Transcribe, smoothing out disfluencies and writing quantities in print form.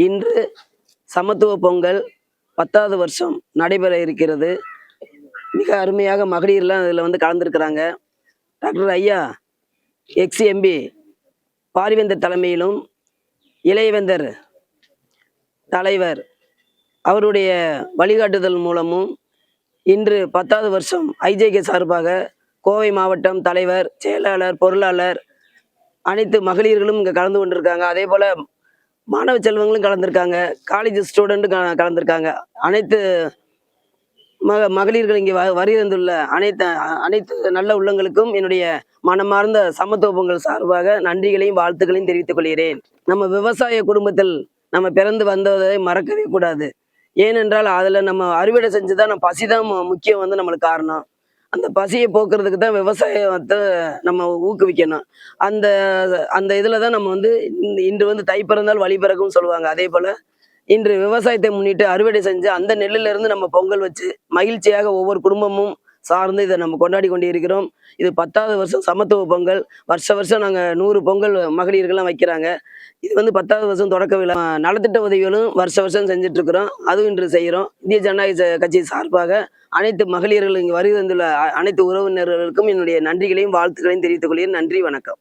இன்று சமத்துவ பொங்கல் 10வது வருஷம் நடைபெற இருக்கிறது. மிக அருமையாக மகளிர்லாம் இதில் வந்து கலந்துருக்கிறாங்க. டாக்டர் ஐயா எக்ஸ்-எம்பி பாரிவேந்தர் தலைமையிலும் இளையவேந்தர் தலைவர் அவருடைய வழிகாட்டுதல் மூலமும் இன்று 10வது வருஷம் ஐஜேகே சார்பாக கோவை மாவட்டம் தலைவர், செயலாளர், பொருளாளர் அனைத்து மகளிர்களும் இங்கே கலந்து கொண்டிருக்காங்க. அதே போல் மாணவ செல்வங்களும் கலந்துருக்காங்க, காலேஜ் ஸ்டூடெண்ட்டும் கலந்துருக்காங்க. அனைத்து மகளிர்கள் இங்கே வருகிந்துள்ள அனைத்து நல்ல உள்ளங்களுக்கும் என்னுடைய மனமார்ந்த சமத்துவ பொங்கல் சார்பாக நன்றிகளையும் வாழ்த்துக்களையும் தெரிவித்துக் கொள்கிறேன். நம்ம விவசாய குடும்பத்தில் நம்ம பிறந்து வந்ததை மறக்கவே கூடாது. ஏனென்றால் அதில் நம்ம அறுவடை செஞ்சு தான் நம்ம பசி தான் முக்கியம் வந்து நம்மளுக்கு காரணம். அந்த பசியை போக்குறதுக்கு தான் விவசாயத்தை நம்ம ஊக்குவிக்கணும். அந்த அந்த இதில் தான் நம்ம வந்து இன்று வந்து தை பிறந்தால் வழி பிறக்கும்னு சொல்லுவாங்க. அதே போல் இன்று விவசாயத்தை முன்னிட்டு அறுவடை செஞ்சு அந்த நெல்லிலிருந்து நம்ம பொங்கல் வச்சு மகிழ்ச்சியாக ஒவ்வொரு குடும்பமும் சார்ந்து இதை நம்ம கொண்டாடி கொண்டு இருக்கிறோம். இது 10வது வருஷம் சமத்துவ பொங்கல். வருஷம் நாங்கள் 100 பொங்கல் மகளிர்கள்லாம் வைக்கிறாங்க. இது வந்து 10வது வருஷம் தொடக்க விழா. நலத்திட்ட உதவிகளும் வருஷம் செஞ்சுட்டு இருக்கிறோம். அதுவும் இன்று செய்கிறோம். இந்திய ஜனநாயக கட்சி சார்பாக அனைத்து மகளிர்கள் இங்கே வருகை வந்துள்ள அனைத்து உறவினர்களுக்கும் என்னுடைய நன்றிகளையும் வாழ்த்துக்களையும் தெரிவித்துக் கொள்கிறேன். நன்றி, வணக்கம்.